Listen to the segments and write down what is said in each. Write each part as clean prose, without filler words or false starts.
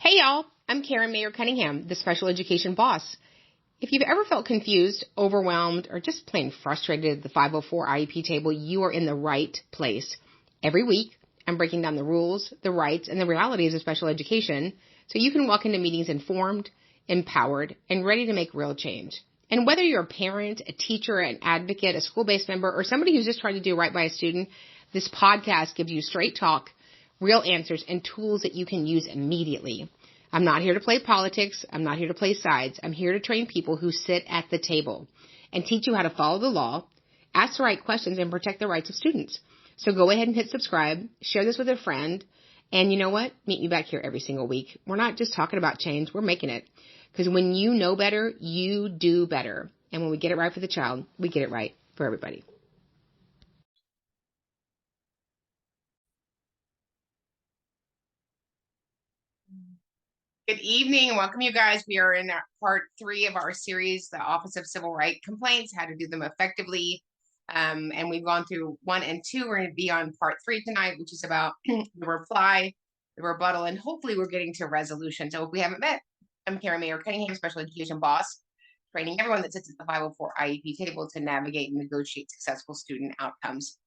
Hey y'all, I'm Karen Mayer Cunningham, the special education boss. If you've ever felt confused, overwhelmed, or just plain frustrated at the 504 IEP table, you are in the right place. Every week, I'm breaking down the rules, the rights, and the realities of special education so you can walk into meetings informed, empowered, and ready to make real change. And whether you're a parent, a teacher, an advocate, a school-based member, or somebody who's just trying to do right by a student, this podcast gives you straight talk, real answers, and tools that you can use immediately. I'm not here to play politics. I'm not here to play sides. I'm here to train people who sit at the table and teach you how to follow the law, ask the right questions, and protect the rights of students. So go ahead and hit subscribe, share this with a friend, and you know what? Meet me back here every single week. We're not just talking about change. We're making it. Because when you know better, you do better. And when we get it right for the child, we get it right for everybody. Good evening and welcome, you guys. We are in part 3 of our series, the Office of Civil Rights Complaints, how to do them effectively. And we've gone through 1 and 2. We're going to be on part 3 tonight, which is about the reply, the rebuttal, and hopefully we're getting to resolution. So if we haven't met, I'm Karen Mayer Cunningham, special education boss, training everyone that sits at the 504 IEP table to navigate and negotiate successful student outcomes.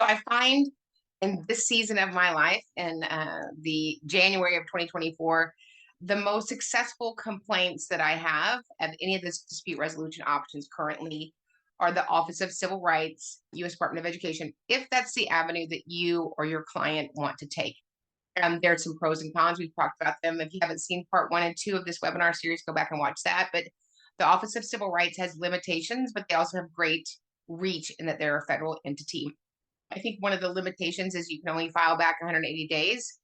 So I find in this season of my life, in the January of 2024, the most successful complaints that I have of any of the dispute resolution options currently are the Office of Civil Rights, U.S. Department of Education, if that's the avenue that you or your client want to take. There's some pros and cons. We've talked about them. If you haven't seen part 1 and 2 of this webinar series, go back and watch that. But the Office of Civil Rights has limitations, but they also have great reach in that they're a federal entity. I think one of the limitations is you can only file back 180 days.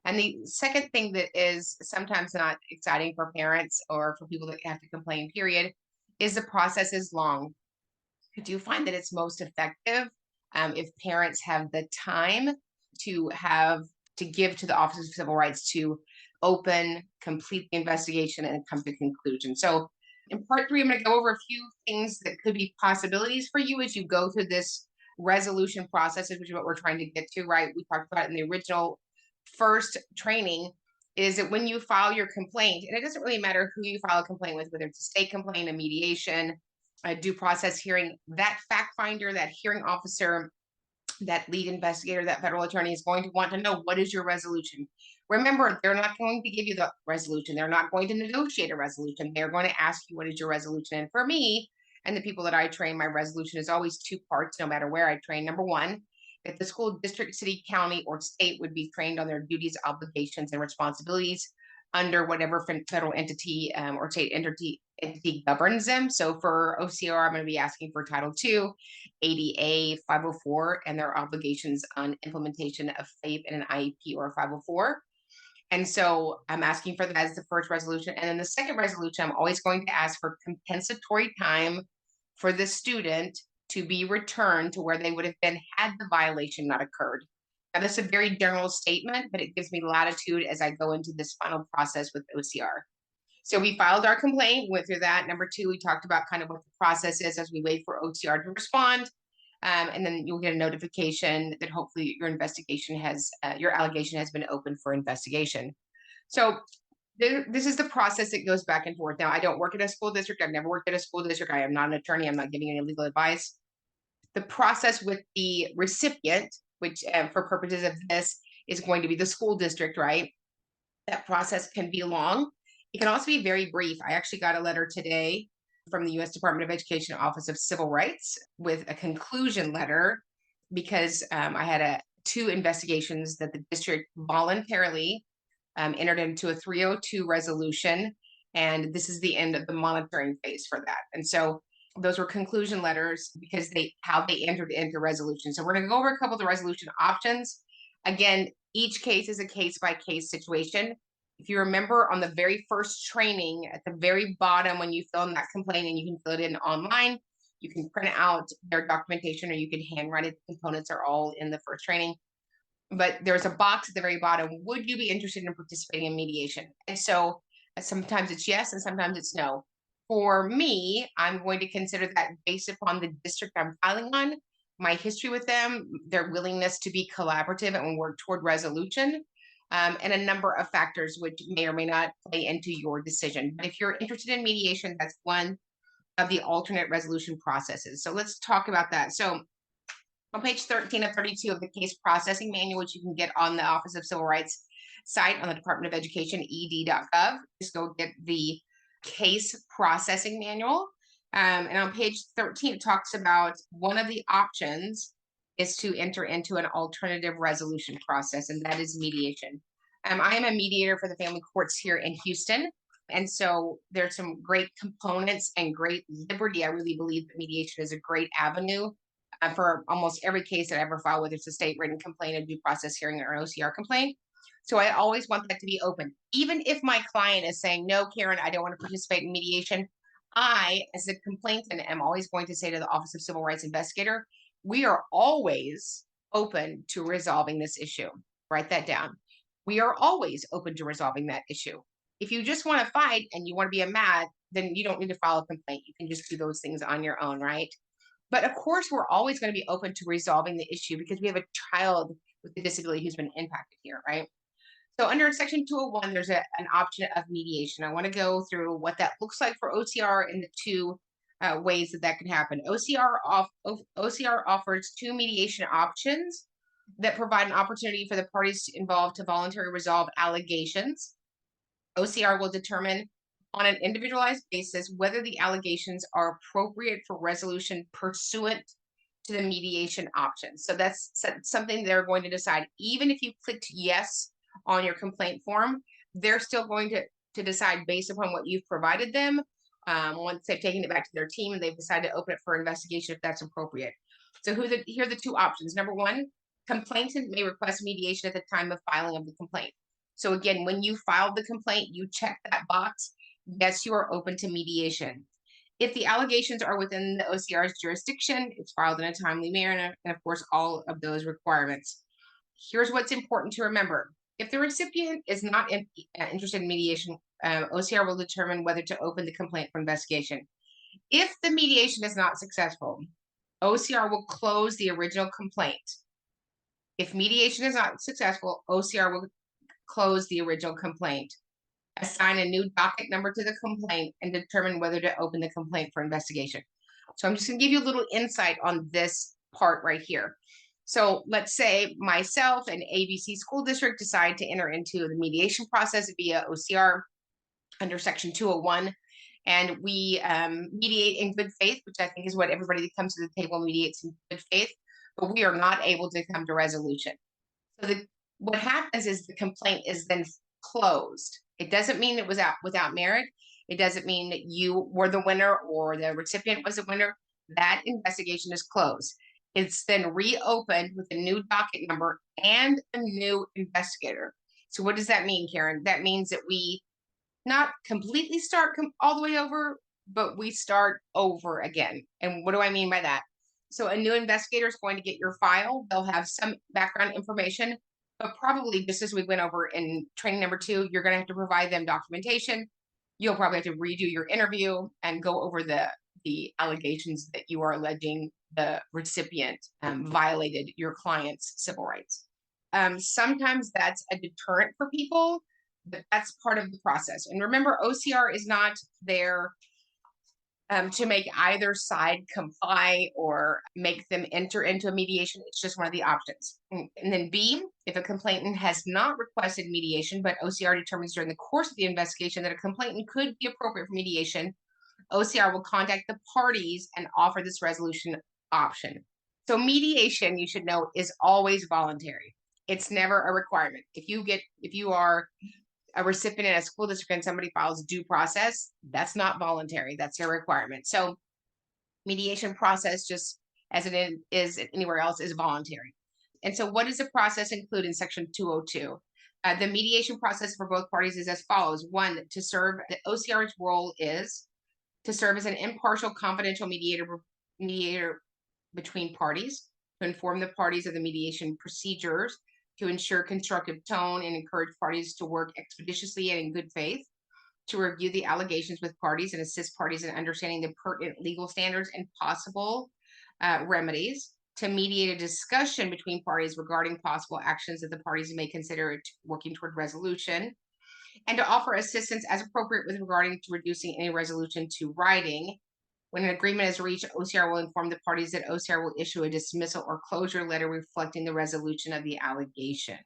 And the second thing that is sometimes not exciting for parents or for people that have to complain, period, is the process is long. I do find that it's most effective if parents have the time to give to the Office of Civil Rights to open, complete the investigation, and come to conclusion. So in part 3, I'm going to go over a few things that could be possibilities for you as you go through this resolution process, which is what we're trying to get to, right? We talked about in the original first training, is that when you file your complaint, and it doesn't really matter who you file a complaint with, whether it's a state complaint, a mediation, a due process hearing, that fact finder, that hearing officer, that lead investigator, that federal attorney is going to want to know, what is your resolution? Remember, they're not going to give you the resolution. They're not going to negotiate a resolution. They're going to ask you, what is your resolution? And for me and the people that I train, my resolution is always 2 parts, no matter where I train. Number 1, that the school district, city, county, or state would be trained on their duties, obligations, and responsibilities under whatever federal entity or state entity governs them. So for OCR, I'm going to be asking for Title II, ADA, 504, and their obligations on implementation of FAPE in an IEP or a 504. And so I'm asking for that as the first resolution. And then the second resolution, I'm always going to ask for compensatory time for the student to be returned to where they would have been had the violation not occurred. Now, this is a very general statement, but it gives me latitude as I go into this final process with OCR. So we filed our complaint, went through that. Number 2, we talked about kind of what the process is as we wait for OCR to respond. And then you'll get a notification that hopefully your investigation your allegation has been open for investigation. So this is the process that goes back and forth. Now, I don't work at a school district. I've never worked at a school district. I am not an attorney. I'm not giving any legal advice. The process with the recipient, which for purposes of this is going to be the school district, right? That process can be long. It can also be very brief. I actually got a letter today from the U.S. Department of Education Office of Civil Rights with a conclusion letter because I had 2 investigations that the district voluntarily entered into a 302 resolution, and this is the end of the monitoring phase for that. And so those were conclusion letters because how they entered into resolution. So we're going to go over a couple of the resolution options. Again, each case is a case-by-case situation. If you remember on the very first training, at the very bottom, when you fill in that complaint, and you can fill it in online, you can print out their documentation or you can handwrite it. The components are all in the first training. But there's a box at the very bottom. Would you be interested in participating in mediation? And so sometimes it's yes and sometimes it's no. For me, I'm going to consider that based upon the district I'm filing on, my history with them, their willingness to be collaborative and work toward resolution. and a number of factors which may or may not play into your decision. But if you're interested in mediation, that's one of the alternate resolution processes. So let's talk about that. So on page 13 of 32 of the case processing manual, which you can get on the Office of Civil Rights site on the Department of Education, ed.gov, just go get the case processing manual. And on page 13, it talks about one of the options is to enter into an alternative resolution process, and that is mediation. I am a mediator for the family courts here in Houston. And so there's some great components and great liberty. I really believe that mediation is a great avenue for almost every case that I ever file, whether it's a state written complaint, a due process hearing, or an OCR complaint. So I always want that to be open. Even if my client is saying, no, Karen, I don't want to participate in mediation, I, as a complainant, am always going to say to the Office of Civil Rights Investigator, we are always open to resolving this issue. Write that down. We are always open to resolving that issue. If you just want to fight and you want to be a mad, then you don't need to file a complaint. You can just do those things on your own, right? But of course, we're always going to be open to resolving the issue because we have a child with a disability who's been impacted here, right? So under Section 201, there's an option of mediation. I want to go through what that looks like for OCR and the two ways that can happen. OCR offers two mediation options that provide an opportunity for the parties involved to voluntarily resolve allegations. OCR will determine on an individualized basis whether the allegations are appropriate for resolution pursuant to the mediation option. So that's something they're going to decide. Even if you clicked yes on your complaint form, they're still going to decide based upon what you've provided them. Once they've taken it back to their team and they've decided to open it for investigation if that's appropriate. So here are the two options. Number one, complainant may request mediation at the time of filing of the complaint. So again, when you filed the complaint, you check that box. Yes, you are open to mediation. If the allegations are within the OCR's jurisdiction, it's filed in a timely manner, and of course, all of those requirements. Here's what's important to remember. If the recipient is not interested in mediation, OCR will determine whether to open the complaint for investigation. If the mediation is not successful, OCR will close the original complaint. If mediation is not successful, OCR will close the original complaint, assign a new docket number to the complaint, and determine whether to open the complaint for investigation. So I'm just going to give you a little insight on this part right here. So let's say myself and ABC School District decide to enter into the mediation process via OCR under Section 201, and we mediate in good faith, which I think is what everybody that comes to the table mediates in good faith, but we are not able to come to resolution. So what happens is the complaint is then closed. It doesn't mean it was without merit. It doesn't mean that you were the winner or the recipient was the winner. That investigation is closed. It's then reopened with a new docket number and a new investigator. So what does that mean, Karen? That means that we not completely start all the way over, but we start over again. And what do I mean by that? So a new investigator is going to get your file. They'll have some background information, but probably just as we went over in training number 2, you're going to have to provide them documentation. You'll probably have to redo your interview and go over the allegations that you are alleging the recipient violated your client's civil rights. Sometimes that's a deterrent for people, but that's part of the process. And remember, OCR is not there to make either side comply or make them enter into a mediation. It's just one of the options. And then B, if a complainant has not requested mediation, but OCR determines during the course of the investigation that a complainant could be appropriate for mediation, OCR will contact the parties and offer this resolution option. So mediation, you should know, is always voluntary. It's never a requirement. If you are a recipient in a school district and somebody files due process, that's not voluntary. That's a requirement. So mediation process, just as it is anywhere else, is voluntary. And so what does the process include in Section 202? The mediation process for both parties is as follows. One, to serve, the OCR's role is to serve as an impartial, confidential mediator between parties, to inform the parties of the mediation procedures, to ensure constructive tone and encourage parties to work expeditiously and in good faith, to review the allegations with parties and assist parties in understanding the pertinent legal standards and possible remedies, to mediate a discussion between parties regarding possible actions that the parties may consider working toward resolution, and to offer assistance as appropriate with regarding to reducing any resolution to writing. When an agreement is reached, OCR will inform the parties that OCR will issue a dismissal or closure letter reflecting the resolution of the allegation.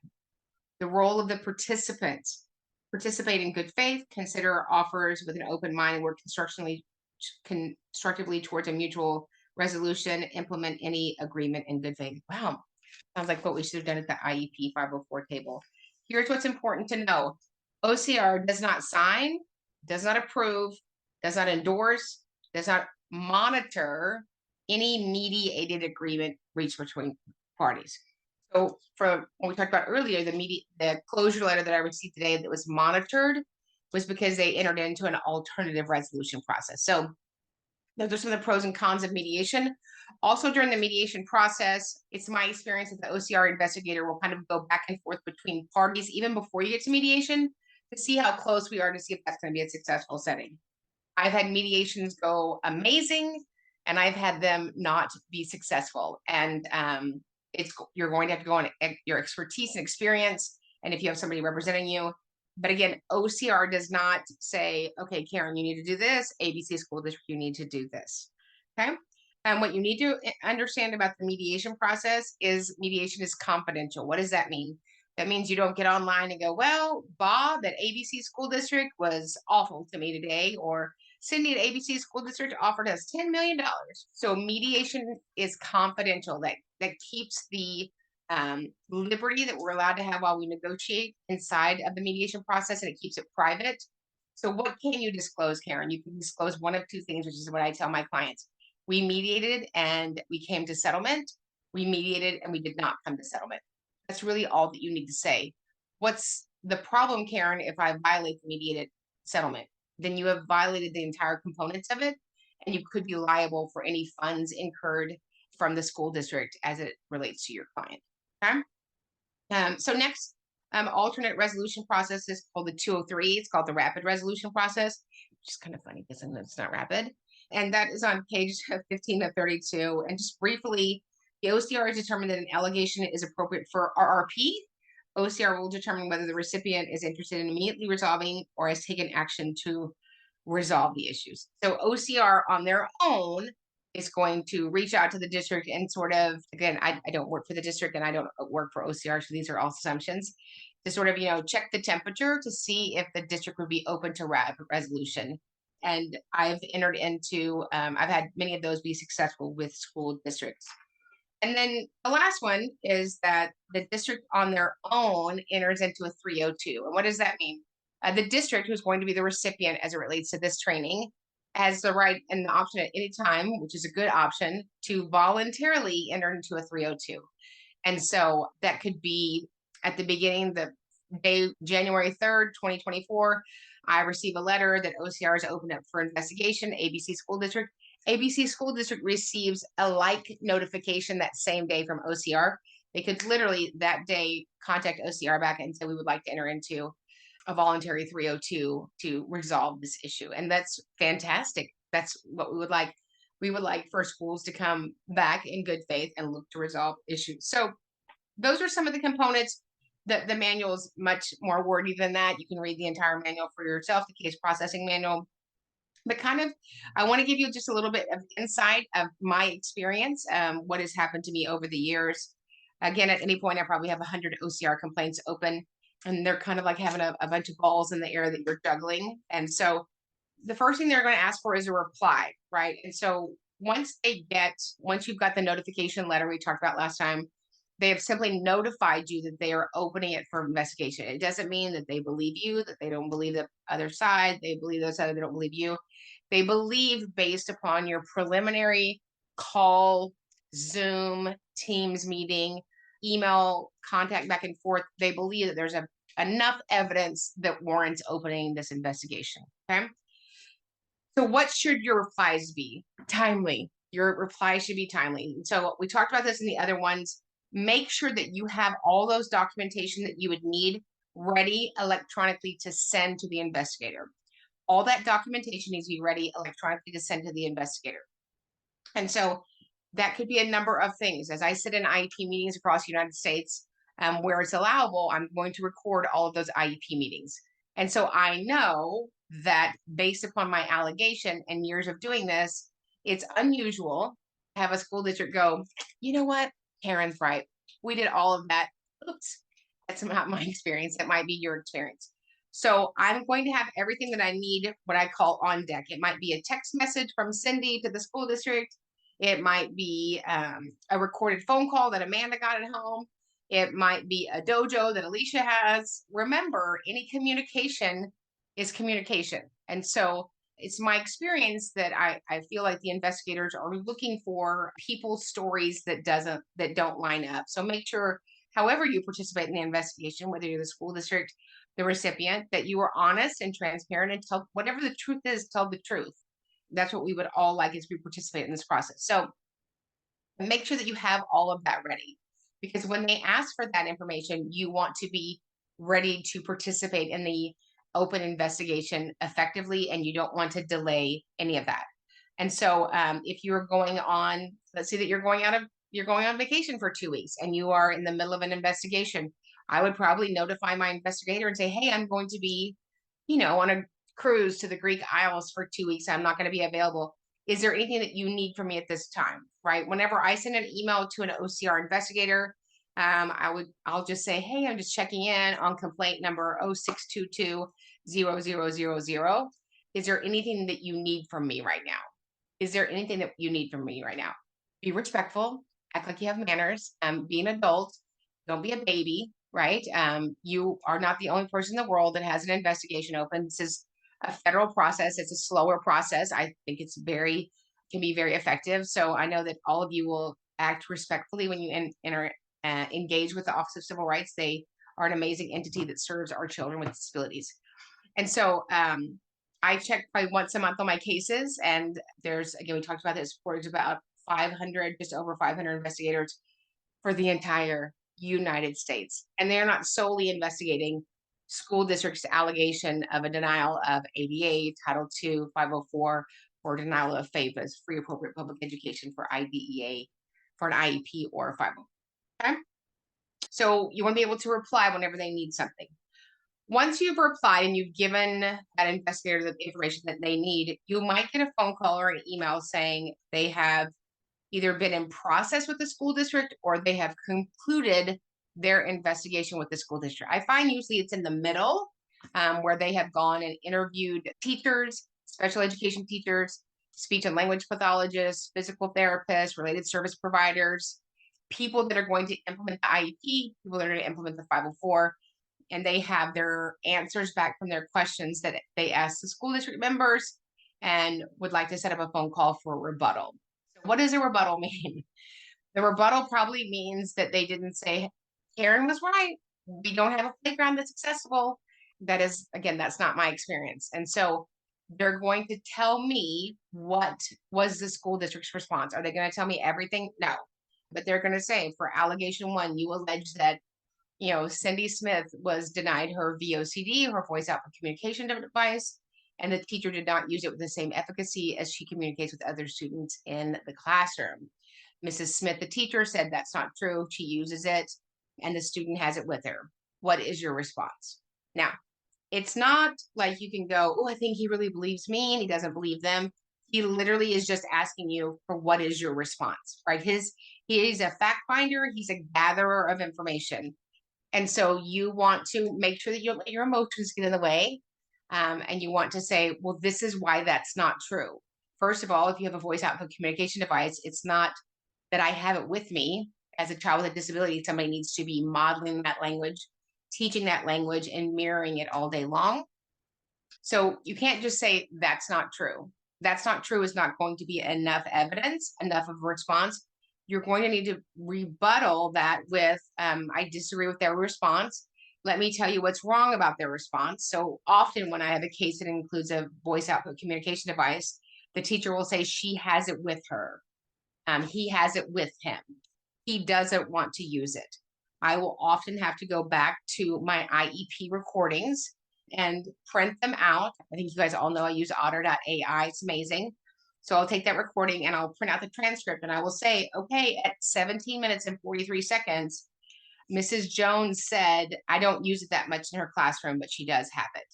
The role of the participants: participate in good faith, consider offers with an open mind, and work constructively towards a mutual resolution, implement any agreement in good faith. Wow, sounds like what we should have done at the IEP 504 table. Here's what's important to know. OCR does not sign, does not approve, does not endorse, does not monitor any mediated agreement reached between parties. So for what we talked about earlier, the closure letter that I received today that was monitored was because they entered into an alternative resolution process. So those are some of the pros and cons of mediation. Also, during the mediation process, it's my experience that the OCR investigator will kind of go back and forth between parties even before you get to mediation to see how close we are, to see if that's going to be a successful setting. I've had mediations go amazing, and I've had them not be successful. And you're going to have to go on your expertise and experience, and if you have somebody representing you. But again, OCR does not say, okay, Karen, you need to do this. ABC School District, you need to do this. Okay. And what you need to understand about the mediation process is mediation is confidential. What does that mean? That means you don't get online and go, well, Bob at ABC School District was awful to me today, or Cindy at ABC School District offered us $10 million. So mediation is confidential. That keeps the liberty that we're allowed to have while we negotiate inside of the mediation process, and it keeps it private. So what can you disclose, Karen? You can disclose one of two things, which is what I tell my clients. We mediated and we came to settlement. We mediated and we did not come to settlement. That's really all that you need to say. What's the problem, Karen, if I violate the mediated settlement? Then you have violated the entire components of it, and you could be liable for any funds incurred from the school district as it relates to your client. Okay. So next, alternate resolution process is called the 203. It's called the rapid resolution process, which is kind of funny because it's not rapid. And that is on page 15 of 32. And just briefly, the OCR has determined that an allegation is appropriate for RRP. OCR will determine whether the recipient is interested in immediately resolving or has taken action to resolve the issues. So OCR on their own is going to reach out to the district and sort of, again, I don't work for the district and I don't work for OCR, so these are all assumptions, to sort of, check the temperature to see if the district would be open to rapid resolution. And I've entered into, I've had many of those be successful with school districts. And then the last one is that the district on their own enters into a 302. And what does that mean? The district, who's going to be the recipient as it relates to this training, has the right and the option at any time, which is a good option, to voluntarily enter into a 302. And so that could be at the beginning, the day, January 3rd, 2024, I receive a letter that OCR is opened up for investigation, ABC School District. ABC School District receives a like notification that same day from OCR. They could literally that day contact OCR back and say, we would like to enter into a voluntary 302 to resolve this issue. And that's fantastic. That's what we would like. We would like for schools to come back in good faith and look to resolve issues. So those are some of the components. The manual is much more wordy than that. You can read the entire manual for yourself, the case processing manual. But kind of, I want to give you just a little bit of insight of my experience, what has happened to me over the years. Again, at any point, I probably have 100 OCR complaints open, and they're kind of like having a bunch of balls in the air that you're juggling. And so the first thing they're going to ask for is a reply, right? And so once you've got the notification letter we talked about last time, they have simply notified you that they are opening it for investigation. It doesn't mean that they believe you, that they don't believe the other side, they believe the other side, they don't believe you. They believe based upon your preliminary call, Zoom, Teams meeting, email, contact back and forth. They believe that there's enough evidence that warrants opening this investigation, okay? So what should your replies be? Timely. Your reply should be timely. So we talked about this in the other ones. Make sure that you have all those documentation that you would need ready electronically to send to the investigator. All that documentation needs to be ready electronically to send to the investigator. And so That could be a number of things. As I sit in IEP meetings across the United States, where it's allowable, I'm going to record all of those IEP meetings. And so I know that based upon my allegation and years of doing this, it's unusual to have a school district go, you know what, Karen's right. We did all of that. Oops, that's not my experience. That might be your experience. So I'm going to have everything that I need, what I call on deck. It might be a text message from Cindy to the school district. It might be a recorded phone call that Amanda got at home. It might be a dojo that Alicia has. Remember, any communication is communication. And so it's my experience that I feel like the investigators are looking for people's stories that don't line up. So make sure, however you participate in the investigation, whether you're the school district, the recipient, that you are honest and transparent and tell whatever the truth is, tell the truth. That's what we would all like as we participate in this process. So make sure that you have all of that ready, because when they ask for that information, you want to be ready to participate in the open investigation effectively, and you don't want to delay any of that. And so if you're going on, let's say that you're going on vacation for 2 weeks and you are in the middle of an investigation, I would probably notify my investigator and say, hey, I'm going to be, on a cruise to the Greek Isles for 2 weeks. I'm not going to be available. Is there anything that you need from me at this time? Right? Whenever I send an email to an OCR investigator, I'll just say, hey, I'm just checking in on complaint number 0622-0000. Is there anything that you need from me right now? Is there anything that you need from me right now? Be respectful, act like you have manners, be an adult, don't be a baby, right? You are not the only person in the world that has an investigation open. This is a federal process. It's a slower process. I think can be very effective. So I know that all of you will act respectfully when you engage with the Office of Civil Rights. They are an amazing entity that serves our children with disabilities. And so I check probably once a month on my cases, and again, we talked about this before, there's about 500, just over 500 investigators for the entire United States. And they're not solely investigating school district's allegation of a denial of ADA, Title II, 504, or denial of FAPES, free appropriate public education for IDEA, for an IEP or a 504. Okay? So you want to be able to reply whenever they need something. Once you've replied and you've given that investigator the information that they need, you might get a phone call or an email saying they have either been in process with the school district or they have concluded their investigation with the school district. I find usually it's in the middle, where they have gone and interviewed teachers, special education teachers, speech and language pathologists, physical therapists, related service providers, people that are going to implement the IEP, people that are going to implement the 504, and they have their answers back from their questions that they asked the school district members and would like to set up a phone call for a rebuttal. So what does a rebuttal mean? The rebuttal probably means that they didn't say, Karen was right, we don't have a playground that's accessible. That is, again, that's not my experience. And so they're going to tell me what was the school district's response. Are they going to tell me everything? No. But they're going to say, for allegation 1, you allege that Cindy Smith was denied her VOCD, her voice output communication device, and the teacher did not use it with the same efficacy as she communicates with other students in the classroom. Mrs. Smith, the teacher, said that's not true. She uses it, and the student has it with her. What is your response? Now, it's not like you can go, oh, I think he really believes me, and he doesn't believe them. He literally is just asking you for what is your response, right? He's a fact finder. He's a gatherer of information. And so you want to make sure that you don't let your emotions get in the way. And you want to say, well, this is why that's not true. First of all, if you have a voice output communication device, it's not that I have it with me. As a child with a disability, somebody needs to be modeling that language, teaching that language, and mirroring it all day long. So you can't just say that's not true. That's not true is not going to be enough evidence, enough of a response. You're going to need to rebuttal that with, I disagree with their response. Let me tell you what's wrong about their response. So often when I have a case that includes a voice output communication device, the teacher will say she has it with her. He has it with him. He doesn't want to use it. I will often have to go back to my IEP recordings and print them out. I think you guys all know I use otter.ai. It's amazing. So I'll take that recording and I'll print out the transcript and I will say, okay, at 17 minutes and 43 seconds, Mrs. Jones said, I don't use it that much in her classroom, but she does have it.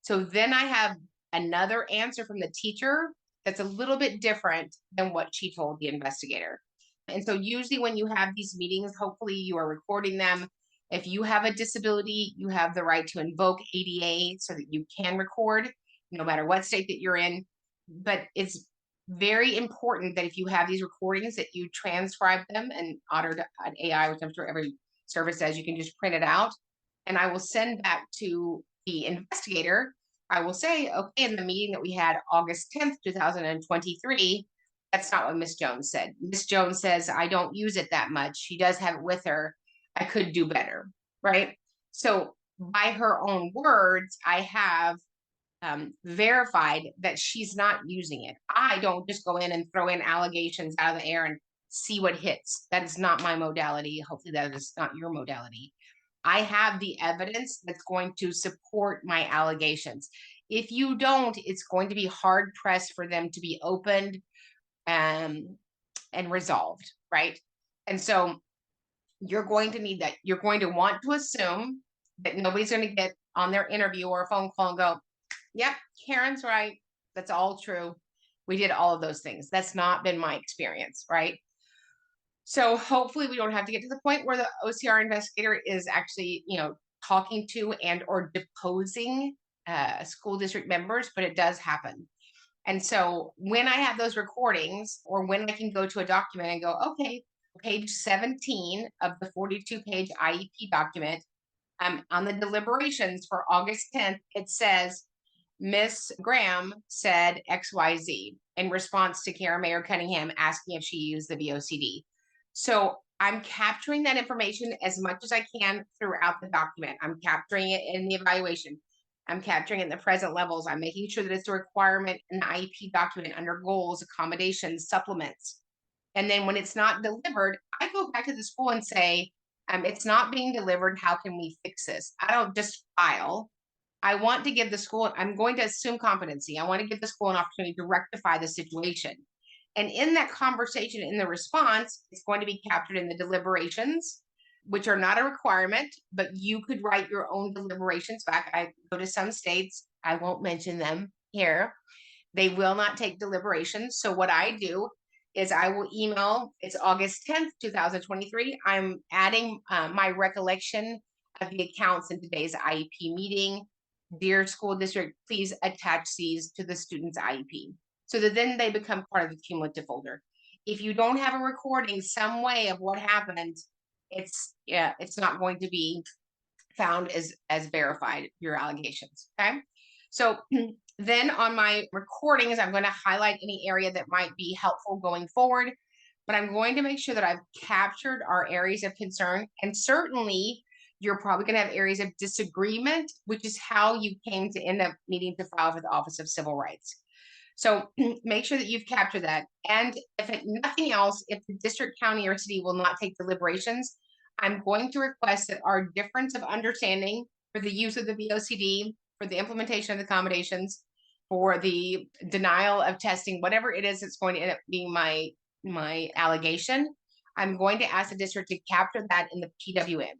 So then I have another answer from the teacher that's a little bit different than what she told the investigator. And so usually when you have these meetings, hopefully you are recording them. If you have a disability, you have the right to invoke ADA so that you can record no matter what state that you're in. But it's very important that if you have these recordings that you transcribe them and otter an AI, which I'm sure every service says, you can just print it out. And I will send back to the investigator. I will say, okay, in the meeting that we had August 10th, 2023, that's not what Miss Jones said. Miss Jones says, I don't use it that much. She does have it with her. I could do better, right? So by her own words, I have verified that she's not using it. I don't just go in and throw in allegations out of the air and see what hits. That is not my modality. Hopefully that is not your modality. I have the evidence that's going to support my allegations. If you don't, it's going to be hard pressed for them to be opened and resolved, right? And so you're going to need that. You're going to want to assume that nobody's going to get on their interview or a phone call and go, yep, Karen's right. That's all true. We did all of those things. That's not been my experience, right? So hopefully we don't have to get to the point where the OCR investigator is actually, talking to and or deposing school district members, but it does happen. And so when I have those recordings, or when I can go to a document and go, okay, page 17 of the 42-page IEP document, on the deliberations for August 10th, it says, Miss Graham said XYZ in response to Karen Mayer Cunningham asking if she used the VOCD. So I'm capturing that information as much as I can throughout the document. I'm capturing it in the evaluation. I'm capturing it in the present levels. I'm making sure that it's a requirement in the IEP document under goals, accommodations, supplements. And then when it's not delivered, I go back to the school and say, it's not being delivered. How can we fix this? I don't just file. I want to give the school, I'm going to assume competency. I want to give the school an opportunity to rectify the situation. And in that conversation, in the response, it's going to be captured in the deliberations, which are not a requirement, but you could write your own deliberations back. I go to some states, I won't mention them here. They will not take deliberations. So what I do is I will email, it's August 10th, 2023. I'm adding my recollection of the accounts in today's IEP meeting. Dear school district, please attach these to the student's IEP, so that then they become part of the cumulative folder. If you don't have a recording, some way of what happened, it's not going to be found as verified, your allegations, okay? So then on my recordings, I'm going to highlight any area that might be helpful going forward, but I'm going to make sure that I've captured our areas of concern. And certainly you're probably going to have areas of disagreement, which is how you came to end up needing to file for the Office of Civil Rights. So make sure that you've captured that. And if nothing else, if the district, county, or city will not take deliberations, I'm going to request that our difference of understanding for the use of the VOCD, for the implementation of the accommodations, for the denial of testing, whatever it is that's going to end up being my allegation, I'm going to ask the district to capture that in the PWN.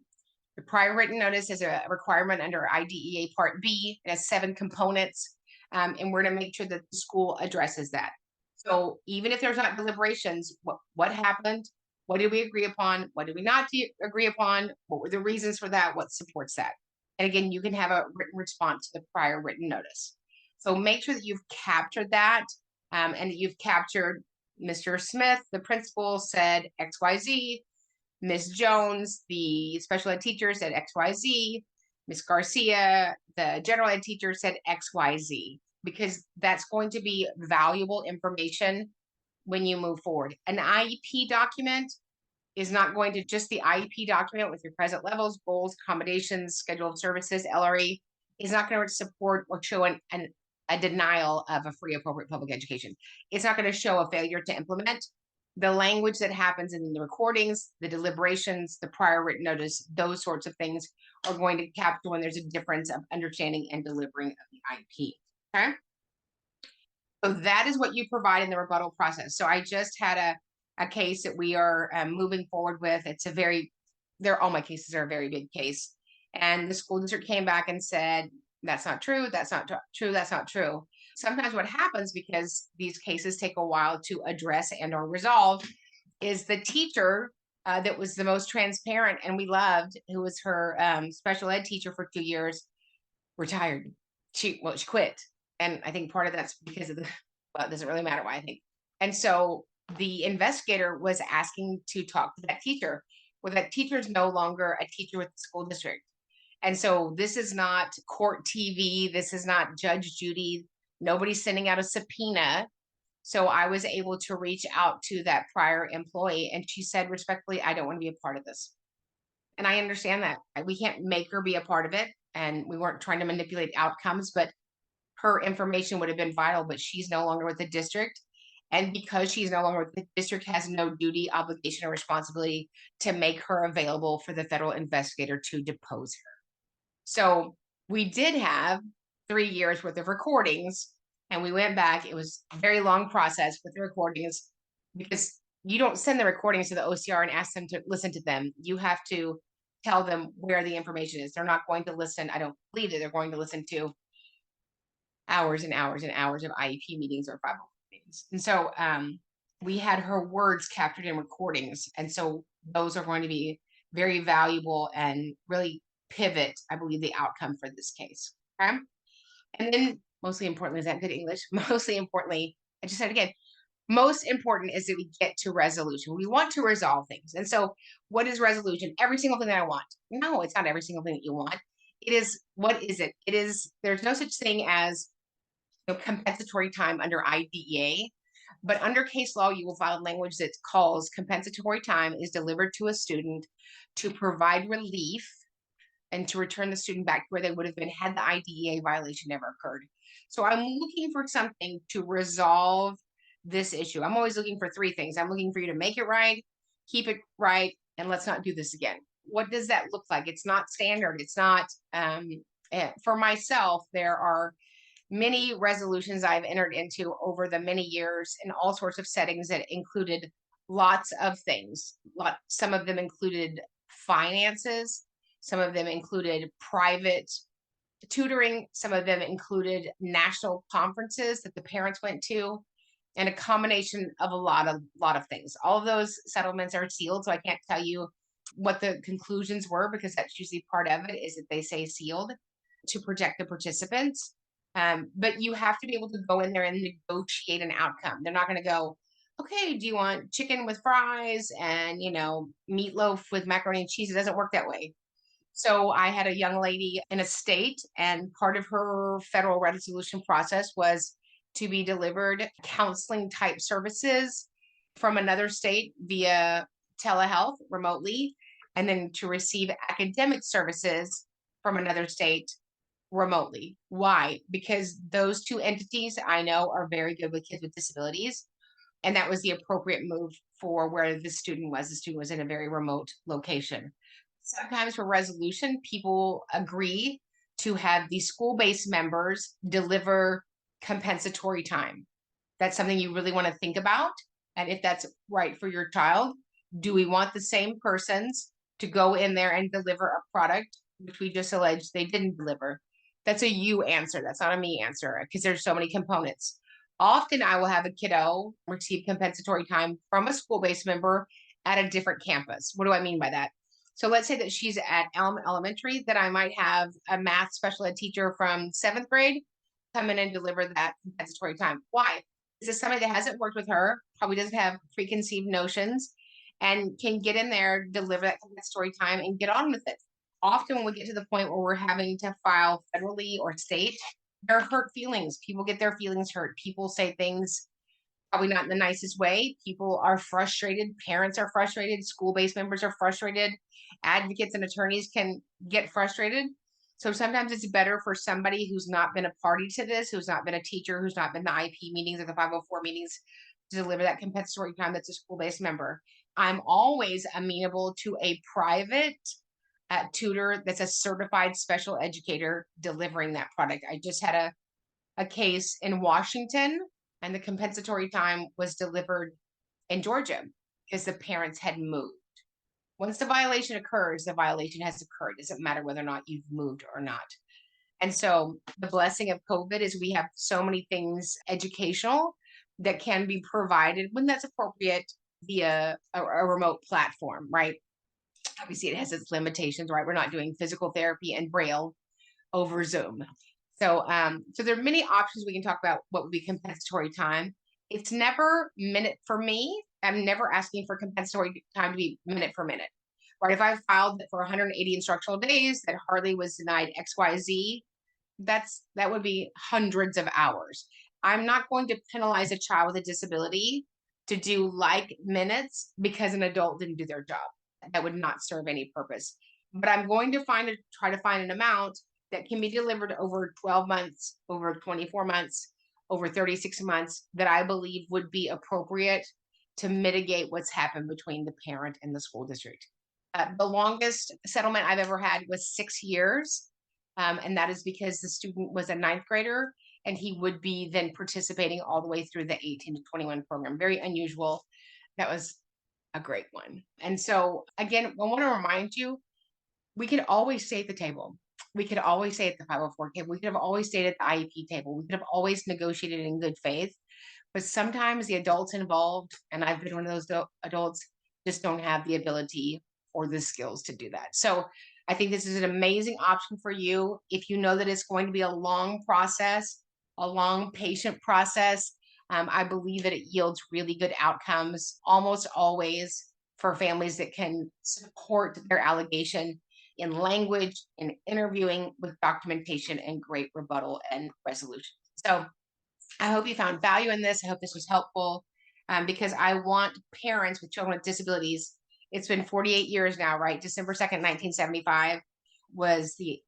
The prior written notice is a requirement under IDEA Part B. It has 7 components, and we're going to make sure that the school addresses that. So even if there's not deliberations, what happened? What did we agree upon? What did we not agree upon? What were the reasons for that? What supports that? And again, you can have a written response to the prior written notice. So make sure that you've captured that, and that you've captured Mr. Smith, the principal, said XYZ. Ms. Jones, the special ed teacher, said XYZ. Ms. Garcia, the general ed teacher, said XYZ, because that's going to be valuable information when you move forward. An IEP document is not going to just the IEP document with your present levels, goals, accommodations, schedule of services, LRE, is not going to support or show a denial of a free appropriate public education. It's not going to show a failure to implement. The language that happens in the recordings, the deliberations, the prior written notice, those sorts of things are going to capture when there's a difference of understanding and delivering of the IEP, okay? So that is what you provide in the rebuttal process. So I just had a case that we are moving forward with. It's a very, all my cases are a very big case. And the school district came back and said, that's not true. That's not true. That's not true. Sometimes what happens, because these cases take a while to address and or resolve, is the teacher that was the most transparent and we loved, who was her special ed teacher for 2 years, retired. She quit. And I think part of that's because of the, well, it doesn't really matter why, I think. And so the investigator was asking to talk to that teacher. Well, that teacher is no longer a teacher with the school district. And so this is not court TV. This is not Judge Judy. Nobody's sending out a subpoena. So I was able to reach out to that prior employee, and she said respectfully, I don't want to be a part of this. And I understand that. We can't make her be a part of it. And we weren't trying to manipulate outcomes, but her information would have been vital, but she's no longer with the district. And because she's no longer with the district, has no duty, obligation, or responsibility to make her available for the federal investigator to depose her. So we did have 3 years worth of recordings, and we went back. It was a very long process with the recordings, because you don't send the recordings to the OCR and ask them to listen to them. You have to tell them where the information is. They're not going to listen. I don't believe that they're going to listen to hours and hours and hours of IEP meetings or 504 meetings. And so we had her words captured in recordings. And so those are going to be very valuable and really pivot, I believe, the outcome for this case. Okay. And then mostly importantly, is that good English? Mostly importantly, I just said again, most important is that we get to resolution. We want to resolve things. And so what is resolution? Every single thing that I want. No, it's not every single thing that you want. It is, what is it? It is, there's no such thing as compensatory time under IDEA, but under case law, you will find language that calls compensatory time is delivered to a student to provide relief and to return the student back to where they would have been had the IDEA violation never occurred. So I'm looking for something to resolve this issue. I'm always looking for 3 things. I'm looking for you to make it right, keep it right, and let's not do this again. What does that look like? It's not standard. It's not, for myself, there are many resolutions I've entered into over the many years in all sorts of settings that included lots of things. Some of them included finances. Some of them included private tutoring. Some of them included national conferences that the parents went to, and a combination of a lot of things. All of those settlements are sealed, so I can't tell you what the conclusions were, because that's usually part of it, is that they say sealed to protect the participants. But you have to be able to go in there and negotiate an outcome. They're not going to go, okay, do you want chicken with fries and, meatloaf with macaroni and cheese? It doesn't work that way. So I had a young lady in a state, and part of her federal resolution process was to be delivered counseling type services from another state via telehealth remotely, and then to receive academic services from another state remotely. Why? Because those 2 entities I know are very good with kids with disabilities. And that was the appropriate move for where the student was. The student was in a very remote location. Sometimes for resolution, people agree to have the school-based members deliver compensatory time. That's something you really want to think about. And if that's right for your child, do we want the same persons to go in there and deliver a product, which we just alleged they didn't deliver? That's a you answer. That's not a me answer, because there's so many components. Often I will have a kiddo receive compensatory time from a school-based member at a different campus. What do I mean by that? So let's say that she's at Elm Elementary, that I might have a math special ed teacher from 7th grade come in and deliver that compensatory time. Why? Is this somebody that hasn't worked with her, probably doesn't have preconceived notions, and can get in there, deliver that compensatory time, and get on with it? Often when we get to the point where we're having to file federally or state, there are hurt feelings. People get their feelings hurt. People say things probably not in the nicest way. People are frustrated. Parents are frustrated. School-based members are frustrated. Advocates and attorneys can get frustrated. So sometimes it's better for somebody who's not been a party to this, who's not been a teacher, who's not been the IEP meetings or the 504 meetings, to deliver that compensatory time that's a school-based member. I'm always amenable to a private tutor that's a certified special educator delivering that product. I just had a case in Washington and the compensatory time was delivered in Georgia because the parents had moved. Once the violation occurs, the violation has occurred. It doesn't matter whether or not you've moved or not. And so the blessing of COVID is we have so many things educational that can be provided when that's appropriate via a remote platform, right? Obviously, it has its limitations, right? We're not doing physical therapy and Braille over Zoom. So there are many options we can talk about what would be compensatory time. It's never minute for me. I'm never asking for compensatory time to be minute for minute, right? If I filed for 180 instructional days that Harley was denied XYZ, that would be hundreds of hours. I'm not going to penalize a child with a disability to do like minutes because an adult didn't do their job. That would not serve any purpose. But I'm going to try to find an amount that can be delivered over 12 months, over 24 months, over 36 months that I believe would be appropriate to mitigate what's happened between the parent and the school district. The longest settlement I've ever had was 6 years. And that is because the student was a ninth grader and he would be then participating all the way through the 18 to 21 program. Very unusual. That was a great one. And so again, I want to remind you, we could always stay at the table. We could always stay at the 504 table. We could have always stayed at the IEP table. We could have always negotiated in good faith. But sometimes the adults involved, and I've been one of those adults, just don't have the ability or the skills to do that. So I think this is an amazing option for you. If you know that it's going to be a long process, a long patient process, I believe that it yields really good outcomes almost always for families that can support their allegation in language, in interviewing with documentation and great rebuttal and resolution. So I hope you found value in this. I hope this was helpful because I want parents with children with disabilities. It's been 48 years now, right? December 2nd, 1975 was the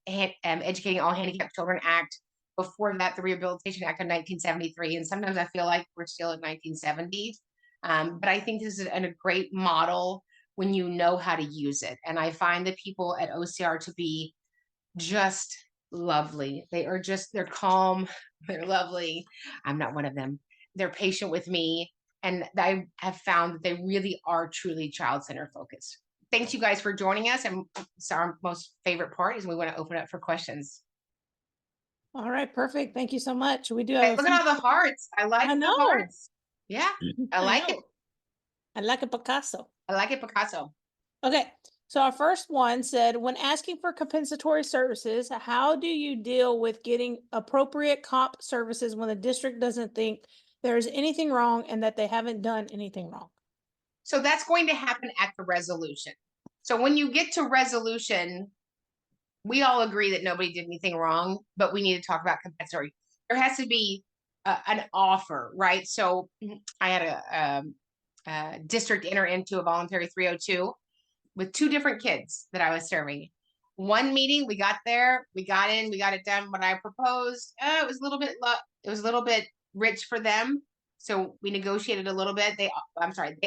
Educating All Handicapped Children Act. Before that, the Rehabilitation Act of 1973. And sometimes I feel like we're still in 1970. But I think this is a great model when you know how to use it. And I find the people at OCR to be just lovely. They're calm, they're lovely. I'm not one of them. They're patient with me. And I have found that they really are truly child-centered focused. Thanks you guys for joining us. And it's our most favorite part is we want to open up for questions. All right, perfect. Thank you so much. We do Hey, have look at all the hearts. I like the hearts. Yeah, I like it. I like a Picasso. I like it, Picasso. Okay, so our first one said, when asking for compensatory services, how do you deal with getting appropriate comp services when the district doesn't think there is anything wrong and that they haven't done anything wrong? So that's going to happen at the resolution. So when you get to resolution, we all agree that nobody did anything wrong, but we need to talk about compensatory. There has to be an offer, right? So I had a district enter into a voluntary 302 with 2 different kids that I was serving. One meeting, we got there, we got in, we got it done. What I proposed, it was a little bit rich for them. So we negotiated a little bit. They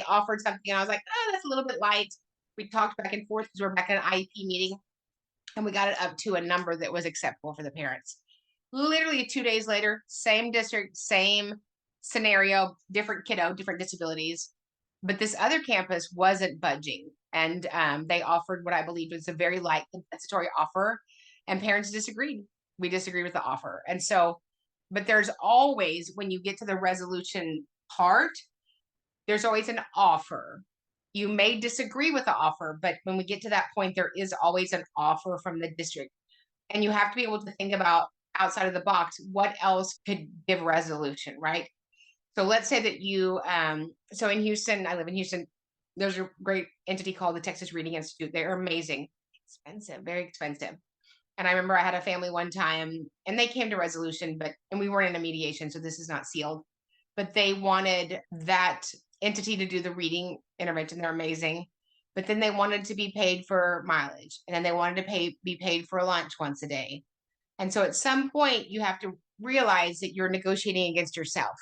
offered something, and I was like, that's a little bit light. We talked back and forth because we're back in an IEP meeting, and we got it up to a number that was acceptable for the parents. Literally 2 days later, same district, same scenario, different kiddo, different disabilities. But this other campus wasn't budging. And they offered what I believed was a very light compensatory offer. And parents disagreed. We disagreed with the offer. And so, but there's always, when you get to the resolution part, there's always an offer. You may disagree with the offer, but when we get to that point, there is always an offer from the district. And you have to be able to think about outside of the box, what else could give resolution, right? So let's say that you, so in Houston, I live in Houston, there's a great entity called the Texas Reading Institute. They're amazing, expensive, very expensive. And I remember I had a family one time and they came to resolution, and we weren't in a mediation, so this is not sealed, but they wanted that entity to do the reading intervention. They're amazing. But then they wanted to be paid for mileage, and then they wanted to be paid for lunch once a day. And so at some point you have to realize that you're negotiating against yourself.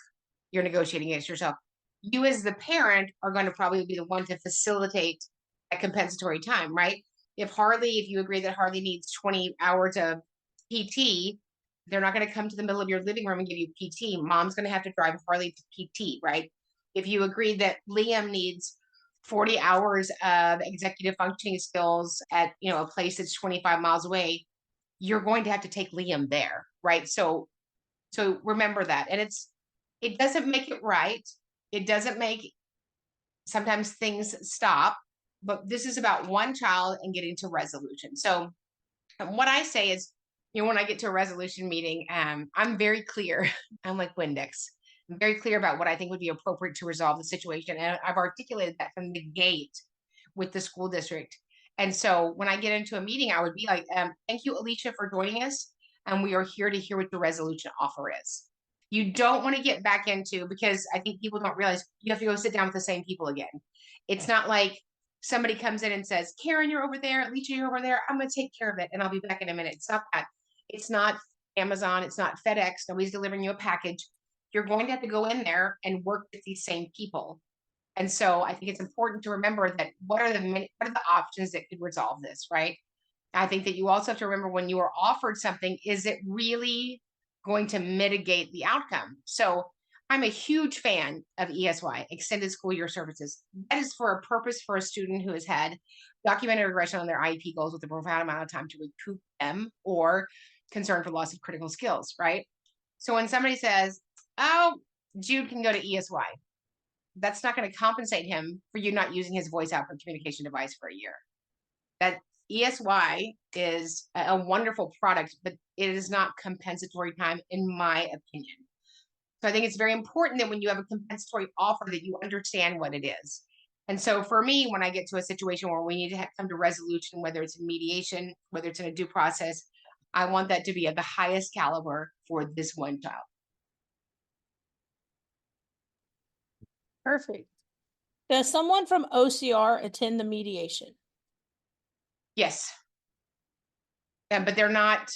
You're negotiating against yourself. You as the parent are going to probably be the one to facilitate that compensatory time, right? If you agree that Harley needs 20 hours of PT, They're not going to come to the middle of your living room and give you PT. Mom's going to have to drive Harley to PT, right? If you agree that Liam needs 40 hours of executive functioning skills at, a place that's 25 miles away, you're going to have to take Liam there, right? So remember that. And it doesn't make it right. It doesn't make sometimes things stop, but this is about one child and getting to resolution. So what I say is, when I get to a resolution meeting, I'm very clear. I'm like Windex. I'm very clear about what I think would be appropriate to resolve the situation. And I've articulated that from the gate with the school district. And so when I get into a meeting, I would be like, thank you, Alicia, for joining us. And we are here to hear what the resolution offer is. You don't want to get back into, because I think people don't realize you have to go sit down with the same people again. It's not like somebody comes in and says, Karen, you're over there, Alicia, you're over there. I'm going to take care of it and I'll be back in a minute. It's not that. It's not Amazon. It's not FedEx. Nobody's delivering you a package. You're going to have to go in there and work with these same people. And so I think it's important to remember that what are the options that could resolve this, right? I think that you also have to remember, when you are offered something, is it really going to mitigate the outcome? So I'm a huge fan of ESY, Extended School Year Services. That is for a purpose for a student who has had documented regression on their IEP goals with a profound amount of time to recoup them, or concern for loss of critical skills, right? So when somebody says, oh, Jude can go to ESY, that's not going to compensate him for you not using his voice output communication device for a year. That ESY is a wonderful product, but it is not compensatory time, in my opinion. So I think it's very important that when you have a compensatory offer, that you understand what it is. And so for me, when I get to a situation where we need to come to resolution, whether it's in mediation, whether it's in a due process, I want that to be at the highest caliber for this one child. Perfect. Does someone from OCR attend the mediation? Yes. But they're not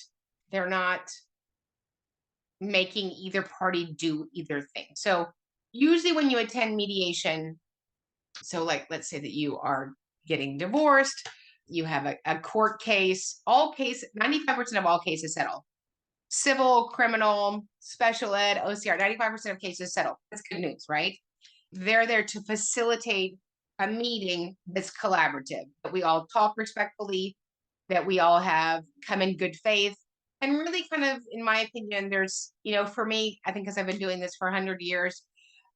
making either party do either thing. So usually when you attend mediation, so like, let's say that you are getting divorced, you have a court case, 95% of all cases settle. Civil, criminal, special ed, OCR, 95% of cases settle. That's good news, right? They're there to facilitate a meeting that's collaborative, that we all talk respectfully, that we all have come in good faith. And really, kind of, in my opinion, there's, for me, I think because I've been doing this for 100 years,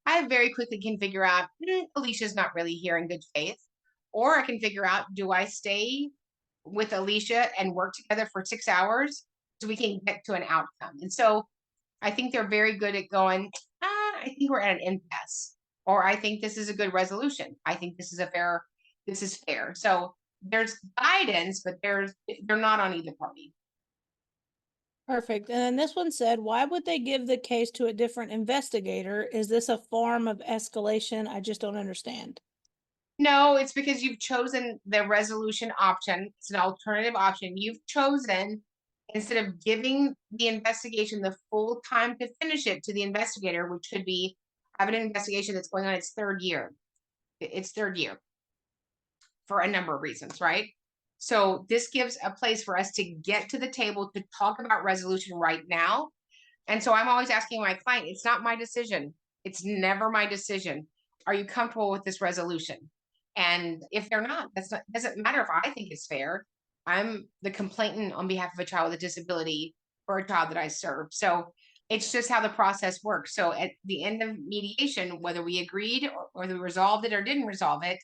I very quickly can figure out, Alicia's not really here in good faith. Or I can figure out, do I stay with Alicia and work together for 6 hours so we can get to an outcome? And so I think they're very good at going, I think we're at an impasse, or I think this is a good resolution. I think this is fair. So there's guidance, but they're not on either party. Perfect. And then this one said, why would they give the case to a different investigator? Is this a form of escalation? I just don't understand. No, it's because you've chosen the resolution option. It's an alternative option. You've chosen, instead of giving the investigation the full time to finish it to the investigator, which could be having an investigation that's going on its third year. It's third year for a number of reasons, right? So this gives a place for us to get to the table to talk about resolution right now. And so I'm always asking my client, it's not my decision. It's never my decision. Are you comfortable with this resolution? And if they're not, doesn't matter if I think it's fair. I'm the complainant on behalf of a child with a disability or a child that I serve. So it's just how the process works. So at the end of mediation, whether we agreed or whether we resolved it or didn't resolve it,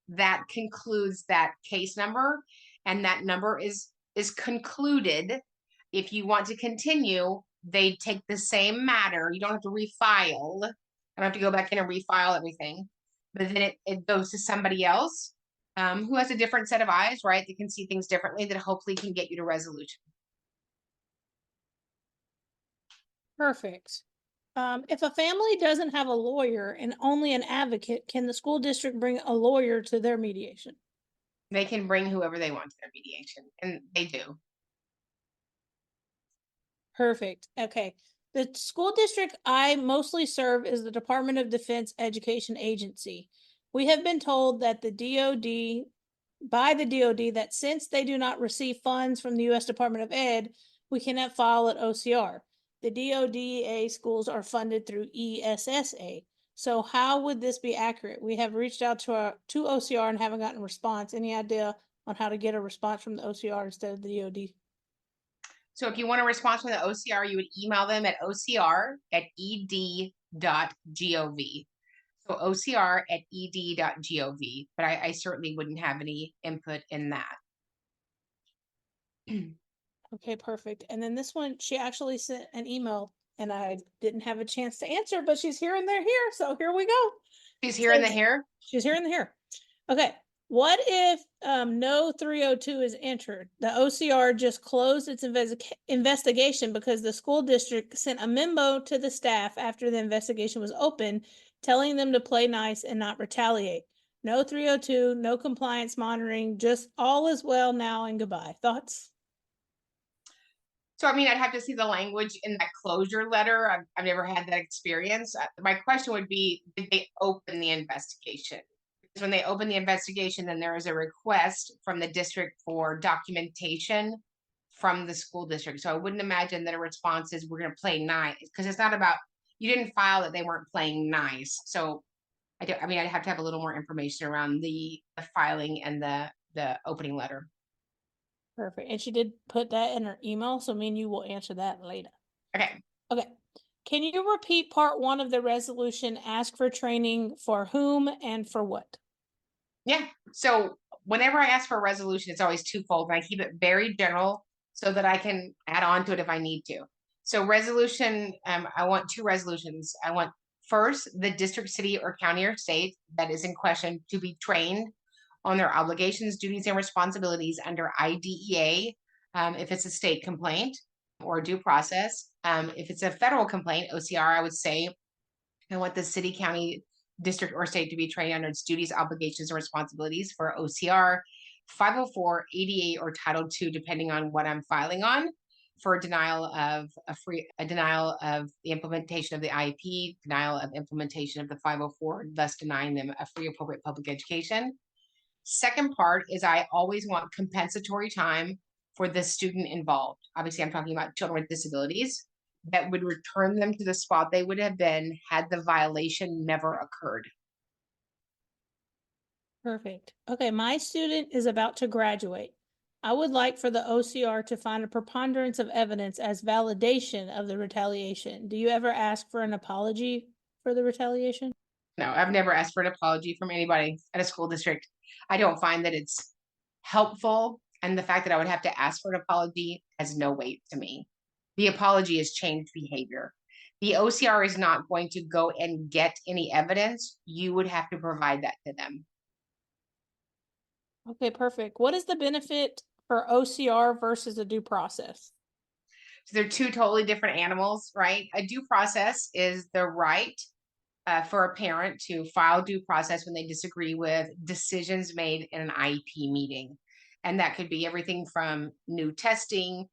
that concludes that case number, and that number is concluded. If you want to continue, they take the same matter. You don't have to refile. I don't have to go back in and refile everything, but then it goes to somebody else who has a different set of eyes, right? That can see things differently, that hopefully can get you to resolution. Perfect. If a family doesn't have a lawyer and only an advocate, can the school district bring a lawyer to their mediation? They can bring whoever they want to their mediation, and they do. Perfect. Okay. The school district I mostly serve is the Department of Defense Education Agency. We have been told that by the DoD, that since they do not receive funds from the U.S. Department of Ed, We cannot file at OCR. The DODA schools are funded through ESSA. So how would this be accurate? We have reached out to OCR and haven't gotten a response. Any idea on how to get a response from the OCR instead of the DOD? So if you want a response from the OCR, you would email them at ocr@ed.gov. So ocr@ed.gov, but I certainly wouldn't have any input in that. Okay, perfect. And then this one, she actually sent an email and I didn't have a chance to answer, but she's here and they're here. So here we go. She's here in the Says- here. She's here in the here. Okay. What if no 302 is entered? The OCR just closed its investigation because the school district sent a memo to the staff after the investigation was open, telling them to play nice and not retaliate. No 302, no compliance monitoring, just all is well now and goodbye. Thoughts? So, I mean, I'd have to see the language in that closure letter. I've never had that experience. My question would be, did they open the investigation? Because when they open the investigation, then there is a request from the district for documentation from the school district. So I wouldn't imagine that a response is, we're going to play nice, because it's not about, you didn't file that they weren't playing nice. So I mean, I'd have to have a little more information around the filing and the opening letter. Perfect. And she did put that in her email, so me and you will answer that later. Okay. Okay. Can you repeat part 1 of the resolution? Ask for training for whom and for what? Yeah. So whenever I ask for a resolution, it's always twofold, and I keep it very general so that I can add on to it if I need to. So resolution, I want 2 resolutions. I want first, the district, city, or county or state that is in question to be trained on their obligations, duties, and responsibilities under IDEA, if it's a state complaint or due process. If it's a federal complaint, OCR, I would say I want the city, county, district, or state to be trained under its duties, obligations, and responsibilities for OCR, 504, 88, or Title II, depending on what I'm filing on, for denial of denial of the implementation of the IEP, denial of implementation of the 504, thus denying them a free, appropriate public education. Second part is, I always want compensatory time for the student involved. Obviously, I'm talking about children with disabilities, that would return them to the spot they would have been had the violation never occurred. Perfect. Okay, my student is about to graduate. I would like for the OCR to find a preponderance of evidence as validation of the retaliation. Do you ever ask for an apology for the retaliation? No, I've never asked for an apology from anybody at a school district. I don't find that it's helpful, and the fact that I would have to ask for an apology has no weight to me. The apology is changed behavior. The OCR is not going to go and get any evidence. You would have to provide that to them. Okay, perfect. What is the benefit for OCR versus a due process? So they're 2 totally different animals, right? A due process is the right for a parent to file due process when they disagree with decisions made in an IEP meeting. And that could be everything from new testing,